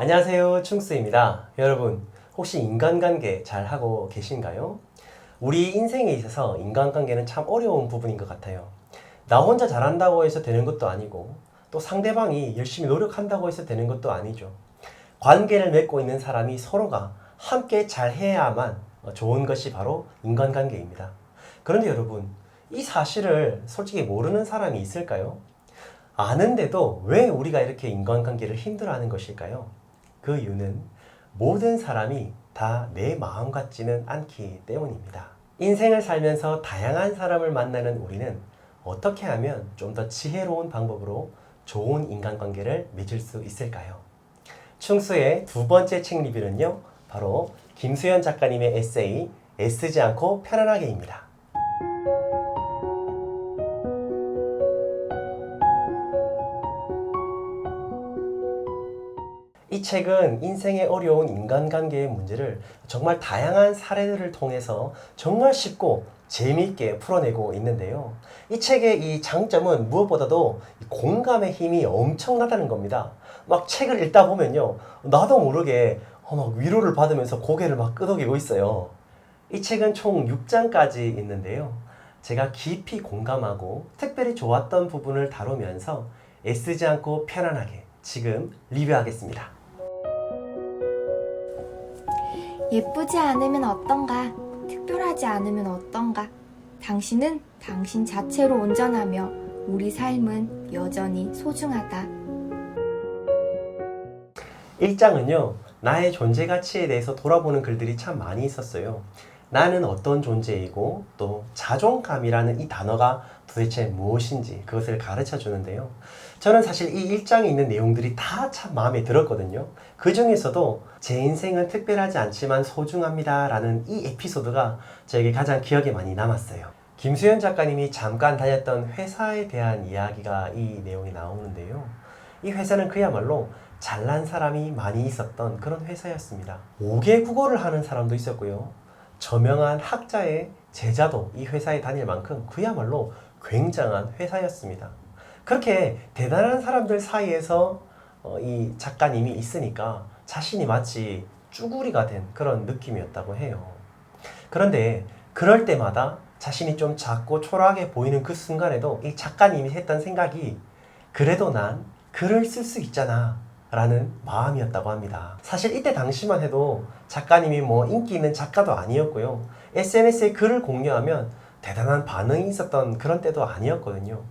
안녕하세요, 충스입니다. 여러분, 혹시 인간관계 잘 하고 계신가요? 우리 인생에 있어서 인간관계는 참 어려운 부분인 것 같아요. 나 혼자 잘한다고 해서 되는 것도 아니고, 또 상대방이 열심히 노력한다고 해서 되는 것도 아니죠. 관계를 맺고 있는 사람이 서로가 함께 잘 해야만 좋은 것이 바로 인간관계입니다. 그런데 여러분, 이 사실을 솔직히 모르는 사람이 있을까요? 아는데도 왜 우리가 이렇게 인간관계를 힘들어하는 것일까요? 그 이유는 모든 사람이 다 내 마음 같지는 않기 때문입니다. 인생을 살면서 다양한 사람을 만나는 우리는 어떻게 하면 좀 더 지혜로운 방법으로 좋은 인간관계를 맺을 수 있을까요? 충수의 두 번째 책 리뷰는요, 바로 김수현 작가님의 에세이 애쓰지 않고 편안하게입니다. 이 책은 인생의 어려운 인간관계의 문제를 정말 다양한 사례들을 통해서 정말 쉽고 재미있게 풀어내고 있는데요. 이 책의 이 장점은 무엇보다도 공감의 힘이 엄청나다는 겁니다. 막 책을 읽다 보면요, 나도 모르게 막 위로를 받으면서 고개를 막 끄덕이고 있어요. 이 책은 총 6장까지 있는데요. 제가 깊이 공감하고 특별히 좋았던 부분을 다루면서 애쓰지 않고 편안하게 지금 리뷰하겠습니다. 예쁘지 않으면 어떤가? 특별하지 않으면 어떤가? 당신은 당신 자체로 온전하며 우리 삶은 여전히 소중하다. 1장은요, 나의 존재 가치에 대해서 돌아보는 글들이 참 많이 있었어요. 나는 어떤 존재이고 또 자존감이라는 이 단어가 도대체 무엇인지 그것을 가르쳐 주는데요. 저는 사실 이 1장에 있는 내용들이 다 참 마음에 들었거든요. 그 중에서도 제 인생은 특별하지 않지만 소중합니다 라는 이 에피소드가 저에게 가장 기억에 많이 남았어요. 김수현 작가님이 잠깐 다녔던 회사에 대한 이야기가 이 내용에 나오는데요. 이 회사는 그야말로 잘난 사람이 많이 있었던 그런 회사였습니다. 5개 국어를 하는 사람도 있었고요. 저명한 학자의 제자도 이 회사에 다닐 만큼 그야말로 굉장한 회사였습니다. 그렇게 대단한 사람들 사이에서 이 작가님이 있으니까 자신이 마치 쭈구리가 된 그런 느낌이었다고 해요. 그런데 그럴 때마다 자신이 좀 작고 초라하게 보이는 그 순간에도 이 작가님이 했던 생각이 그래도 난 글을 쓸 수 있잖아 라는 마음이었다고 합니다. 사실 이때 당시만 해도 작가님이 뭐 인기 있는 작가도 아니었고요. SNS에 글을 공유하면 대단한 반응이 있었던 그런 때도 아니었거든요.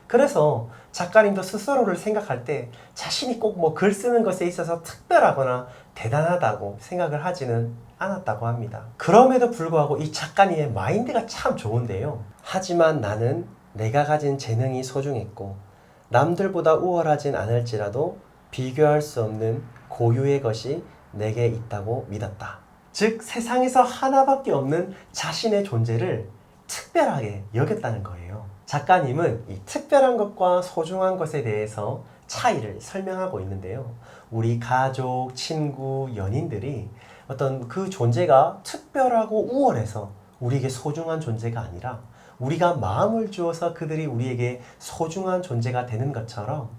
그래서 작가님도 스스로를 생각할 때 자신이 꼭 뭐 글 쓰는 것에 있어서 특별하거나 대단하다고 생각을 하지는 않았다고 합니다. 그럼에도 불구하고 이 작가님의 마인드가 참 좋은데요. 하지만 나는 내가 가진 재능이 소중했고 남들보다 우월하진 않을지라도 비교할 수 없는 고유의 것이 내게 있다고 믿었다. 즉 세상에서 하나밖에 없는 자신의 존재를 특별하게 여겼다는 거예요. 작가님은 이 특별한 것과 소중한 것에 대해서 차이를 설명하고 있는데요. 우리 가족, 친구, 연인들이 어떤 그 존재가 특별하고 우월해서 우리에게 소중한 존재가 아니라 우리가 마음을 주어서 그들이 우리에게 소중한 존재가 되는 것처럼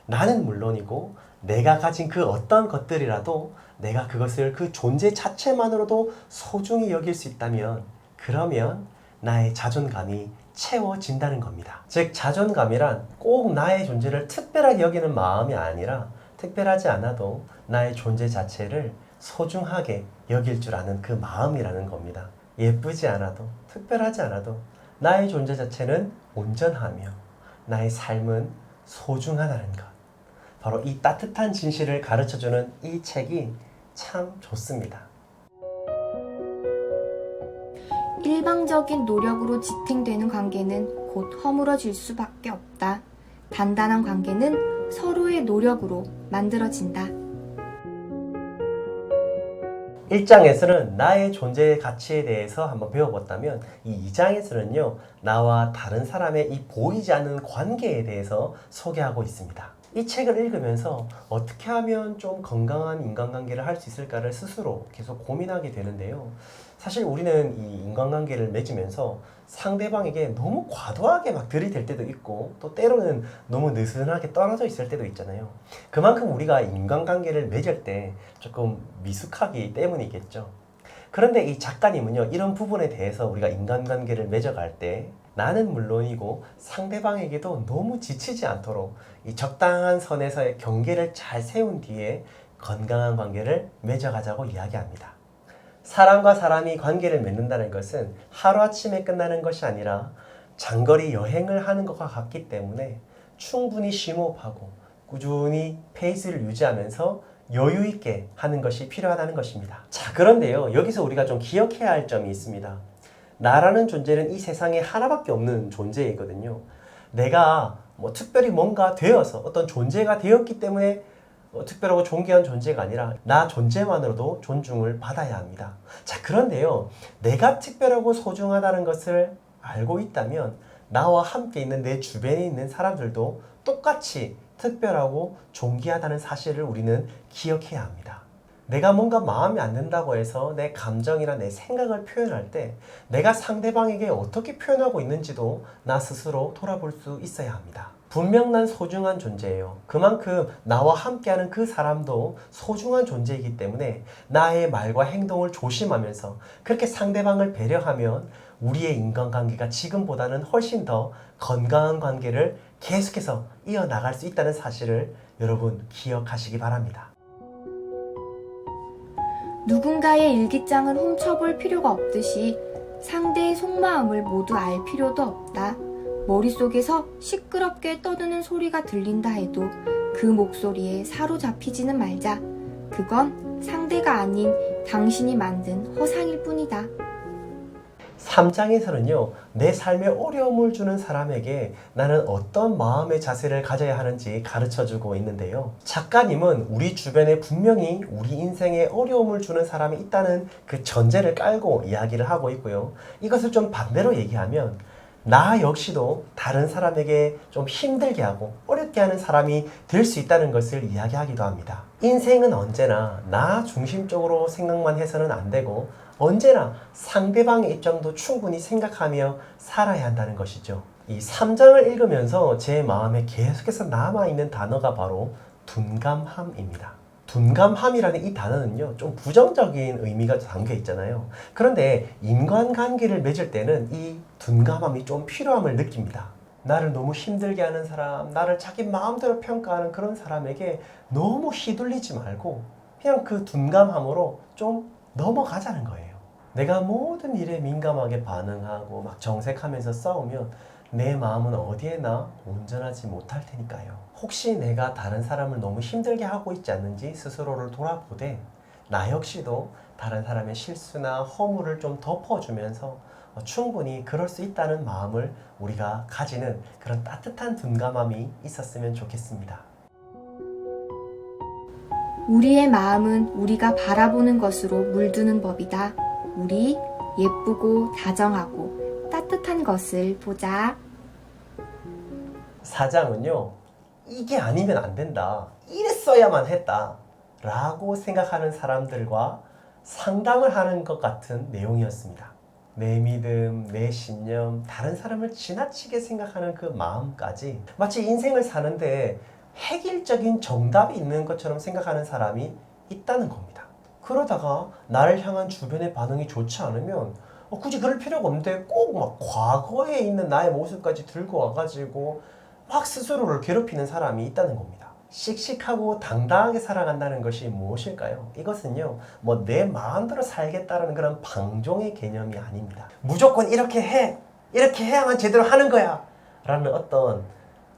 나는 물론이고 내가 가진 그 어떤 것들이라도 내가 그것을 그 존재 자체만으로도 소중히 여길 수 있다면 그러면 나의 자존감이 채워진다는 겁니다. 즉 자존감이란 꼭 나의 존재를 특별하게 여기는 마음이 아니라 특별하지 않아도 나의 존재 자체를 소중하게 여길 줄 아는 그 마음이라는 겁니다. 예쁘지 않아도 특별하지 않아도 나의 존재 자체는 온전하며 나의 삶은 소중하다는 것. 바로 이 따뜻한 진실을 가르쳐주는 이 책이 참 좋습니다. 일방적인 노력으로 지탱되는 관계는 곧 허물어질 수밖에 없다. 단단한 관계는 서로의 노력으로 만들어진다. 1장에서는 나의 존재의 가치에 대해서 한번 배워봤다면 이 2장에서는요, 나와 다른 사람의 이 보이지 않는 관계에 대해서 소개하고 있습니다. 이 책을 읽으면서 어떻게 하면 좀 건강한 인간관계를 할 수 있을까를 스스로 계속 고민하게 되는데요. 사실 우리는 이 인간관계를 맺으면서 상대방에게 너무 과도하게 막 들이댈 때도 있고 또 때로는 너무 느슨하게 떨어져 있을 때도 있잖아요. 그만큼 우리가 인간관계를 맺을 때 조금 미숙하기 때문이겠죠. 그런데 이 작가님은요, 이런 부분에 대해서 우리가 인간관계를 맺어갈 때 나는 물론이고 상대방에게도 너무 지치지 않도록 이 적당한 선에서의 경계를 잘 세운 뒤에 건강한 관계를 맺어가자고 이야기합니다. 사람과 사람이 관계를 맺는다는 것은 하루아침에 끝나는 것이 아니라 장거리 여행을 하는 것과 같기 때문에 충분히 심호흡하고 꾸준히 페이스를 유지하면서 여유 있게 하는 것이 필요하다는 것입니다. 자, 그런데요, 여기서 우리가 좀 기억해야 할 점이 있습니다. 나라는 존재는 이 세상에 하나밖에 없는 존재이거든요. 내가 뭐 특별히 뭔가 되어서 어떤 존재가 되었기 때문에 특별하고 존귀한 존재가 아니라 나 존재만으로도 존중을 받아야 합니다. 자, 그런데요, 내가 특별하고 소중하다는 것을 알고 있다면 나와 함께 있는 내 주변에 있는 사람들도 똑같이 특별하고 존귀하다는 사실을 우리는 기억해야 합니다. 내가 뭔가 마음에 안 든다고 해서 내 감정이나 내 생각을 표현할 때 내가 상대방에게 어떻게 표현하고 있는지도 나 스스로 돌아볼 수 있어야 합니다. 분명 난 소중한 존재예요. 그만큼 나와 함께하는 그 사람도 소중한 존재이기 때문에 나의 말과 행동을 조심하면서 그렇게 상대방을 배려하면 우리의 인간관계가 지금보다는 훨씬 더 건강한 관계를 계속해서 이어나갈 수 있다는 사실을 여러분 기억하시기 바랍니다. 누군가의 일기장을 훔쳐볼 필요가 없듯이 상대의 속마음을 모두 알 필요도 없다. 머릿속에서 시끄럽게 떠드는 소리가 들린다 해도 그 목소리에 사로잡히지는 말자. 그건 상대가 아닌 당신이 만든 허상일 뿐이다. 3장에서는요, 내 삶에 어려움을 주는 사람에게 나는 어떤 마음의 자세를 가져야 하는지 가르쳐주고 있는데요. 작가님은 우리 주변에 분명히 우리 인생에 어려움을 주는 사람이 있다는 그 전제를 깔고 이야기를 하고 있고요. 이것을 좀 반대로 얘기하면 나 역시도 다른 사람에게 좀 힘들게 하고 어렵게 하는 사람이 될 수 있다는 것을 이야기하기도 합니다. 인생은 언제나 나 중심적으로 생각만 해서는 안 되고 언제나 상대방의 입장도 충분히 생각하며 살아야 한다는 것이죠. 이 3장을 읽으면서 제 마음에 계속해서 남아있는 단어가 바로 둔감함입니다. 둔감함이라는 이 단어는요, 좀 부정적인 의미가 담겨 있잖아요. 그런데 인간관계를 맺을 때는 이 둔감함이 좀 필요함을 느낍니다. 나를 너무 힘들게 하는 사람, 나를 자기 마음대로 평가하는 그런 사람에게 너무 휘둘리지 말고 그냥 그 둔감함으로 좀 넘어가자는 거예요. 내가 모든 일에 민감하게 반응하고 막 정색하면서 싸우면 내 마음은 어디에나 온전하지 못할 테니까요. 혹시 내가 다른 사람을 너무 힘들게 하고 있지 않는지 스스로를 돌아보되 나 역시도 다른 사람의 실수나 허물을 좀 덮어주면서 충분히 그럴 수 있다는 마음을 우리가 가지는 그런 따뜻한 둔감함이 있었으면 좋겠습니다. 우리의 마음은 우리가 바라보는 것으로 물드는 법이다. 우리 예쁘고 다정하고 따뜻한 것을 보자. 4장은요, 이게 아니면 안 된다, 이랬어야만 했다 라고 생각하는 사람들과 상담을 하는 것 같은 내용이었습니다. 내 믿음, 내 신념, 다른 사람을 지나치게 생각하는 그 마음까지 마치 인생을 사는데 획일적인 정답이 있는 것처럼 생각하는 사람이 있다는 겁니다. 그러다가 나를 향한 주변의 반응이 좋지 않으면 굳이 그럴 필요가 없는데 꼭 막 과거에 있는 나의 모습까지 들고 와가지고 막 스스로를 괴롭히는 사람이 있다는 겁니다. 씩씩하고 당당하게 살아간다는 것이 무엇일까요? 이것은요, 뭐 내 마음대로 살겠다는 그런 방종의 개념이 아닙니다. 무조건 이렇게 해! 이렇게 해야만 제대로 하는 거야! 라는 어떤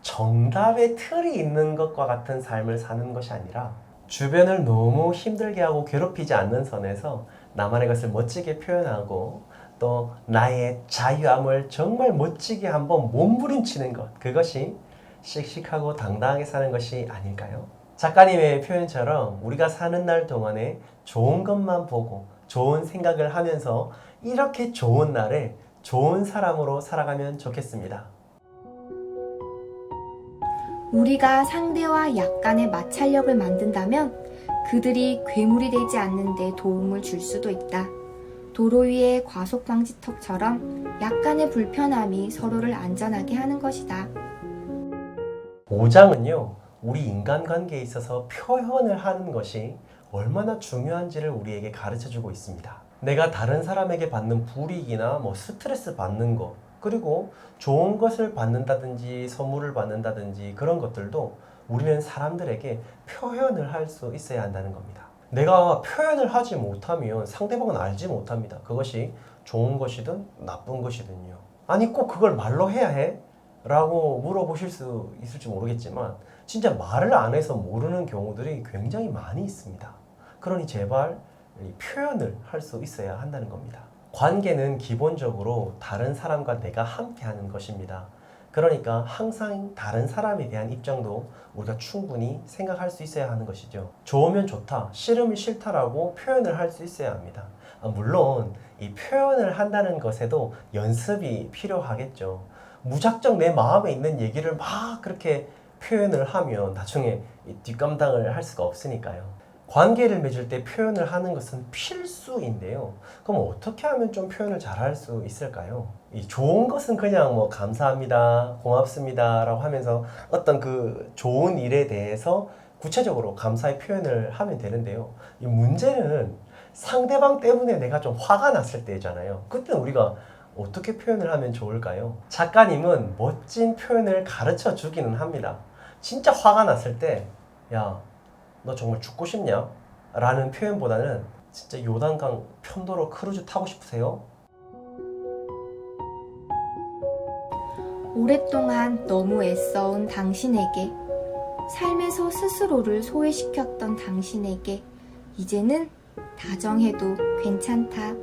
정답의 틀이 있는 것과 같은 삶을 사는 것이 아니라 주변을 너무 힘들게 하고 괴롭히지 않는 선에서 나만의 것을 멋지게 표현하고 또 나의 자유함을 정말 멋지게 한번 몸부림치는 것, 그것이 씩씩하고 당당하게 사는 것이 아닐까요? 작가님의 표현처럼 우리가 사는 날 동안에 좋은 것만 보고 좋은 생각을 하면서 이렇게 좋은 날에 좋은 사람으로 살아가면 좋겠습니다. 우리가 상대와 약간의 마찰력을 만든다면 그들이 괴물이 되지 않는 데 도움을 줄 수도 있다. 도로 위의 과속 방지턱처럼 약간의 불편함이 서로를 안전하게 하는 것이다. 5장은요, 우리 인간관계에 있어서 표현을 하는 것이 얼마나 중요한지를 우리에게 가르쳐주고 있습니다. 내가 다른 사람에게 받는 불이익이나 스트레스 받는 거, 그리고 좋은 것을 받는다든지 선물을 받는다든지 그런 것들도 우리는 사람들에게 표현을 할 수 있어야 한다는 겁니다. 내가 표현을 하지 못하면 상대방은 알지 못합니다. 그것이 좋은 것이든 나쁜 것이든요. 아니 꼭 그걸 말로 해야 해? 라고 물어보실 수 있을지 모르겠지만 진짜 말을 안 해서 모르는 경우들이 굉장히 많이 있습니다. 그러니 제발 이 표현을 할 수 있어야 한다는 겁니다. 관계는 기본적으로 다른 사람과 내가 함께 하는 것입니다. 그러니까 항상 다른 사람에 대한 입장도 우리가 충분히 생각할 수 있어야 하는 것이죠. 좋으면 좋다, 싫으면 싫다라고 표현을 할 수 있어야 합니다. 물론 이 표현을 한다는 것에도 연습이 필요하겠죠. 무작정 내 마음에 있는 얘기를 막 그렇게 표현을 하면 나중에 뒷감당을 할 수가 없으니까요. 관계를 맺을 때 표현을 하는 것은 필수인데요. 그럼 어떻게 하면 좀 표현을 잘 할 수 있을까요? 이 좋은 것은 그냥 감사합니다, 고맙습니다 라고 하면서 어떤 그 좋은 일에 대해서 구체적으로 감사의 표현을 하면 되는데요. 이 문제는 상대방 때문에 내가 좀 화가 났을 때잖아요. 그때는 우리가 어떻게 표현을 하면 좋을까요? 작가님은 멋진 표현을 가르쳐 주기는 합니다. 진짜 화가 났을 때, 야, 너 정말 죽고 싶냐? 라는 표현보다는 진짜 요단강 편도로 크루즈 타고 싶으세요? 오랫동안 너무 애써온 당신에게, 삶에서 스스로를 소외시켰던 당신에게 이제는 다정해도 괜찮다.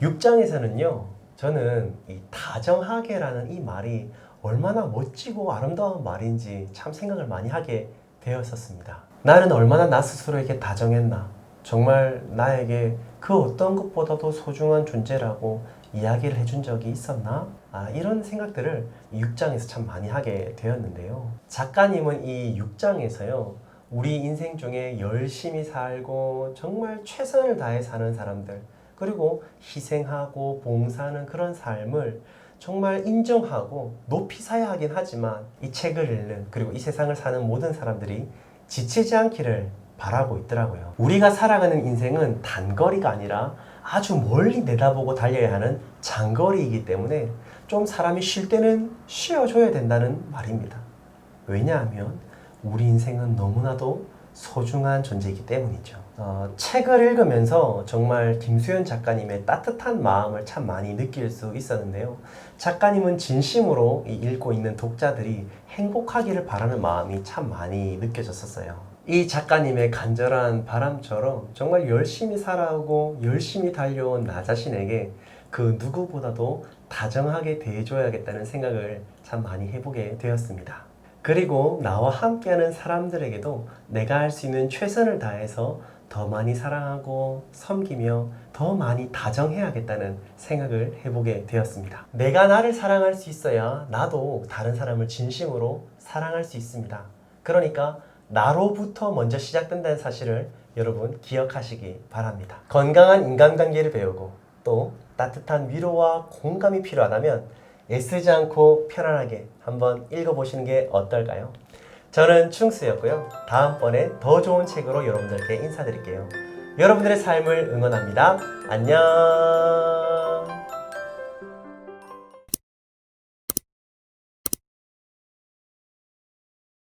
6장에서는요, 저는 이 다정하게라는 이 말이 얼마나 멋지고 아름다운 말인지 참 생각을 많이 하게 되었었습니다. 나는 얼마나 나 스스로에게 다정했나, 정말 나에게 그 어떤 것보다도 소중한 존재라고 이야기를 해준 적이 있었나? 이런 생각들을 이 6장에서 참 많이 하게 되었는데요. 작가님은 이 6장에서요, 우리 인생 중에 열심히 살고 정말 최선을 다해 사는 사람들, 그리고 희생하고 봉사하는 그런 삶을 정말 인정하고 높이 사야 하긴 하지만 이 책을 읽는, 그리고 이 세상을 사는 모든 사람들이 지치지 않기를 바라고 있더라고요. 우리가 살아가는 인생은 단거리가 아니라 아주 멀리 내다보고 달려야 하는 장거리이기 때문에 좀 사람이 쉴 때는 쉬어줘야 된다는 말입니다. 왜냐하면 우리 인생은 너무나도 소중한 존재이기 때문이죠. 책을 읽으면서 정말 김수현 작가님의 따뜻한 마음을 참 많이 느낄 수 있었는데요. 작가님은 진심으로 읽고 있는 독자들이 행복하기를 바라는 마음이 참 많이 느껴졌었어요. 이 작가님의 간절한 바람처럼 정말 열심히 살아오고 열심히 달려온 나 자신에게 그 누구보다도 다정하게 대해줘야겠다는 생각을 참 많이 해보게 되었습니다. 그리고 나와 함께하는 사람들에게도 내가 할 수 있는 최선을 다해서 더 많이 사랑하고 섬기며 더 많이 다정해야겠다는 생각을 해보게 되었습니다. 내가 나를 사랑할 수 있어야 나도 다른 사람을 진심으로 사랑할 수 있습니다. 그러니까 나로부터 먼저 시작된다는 사실을 여러분 기억하시기 바랍니다. 건강한 인간관계를 배우고 또 따뜻한 위로와 공감이 필요하다면 애쓰지 않고 편안하게 한번 읽어보시는 게 어떨까요? 저는 충수였고요. 다음번에 더 좋은 책으로 여러분들께 인사드릴게요. 여러분들의 삶을 응원합니다. 안녕.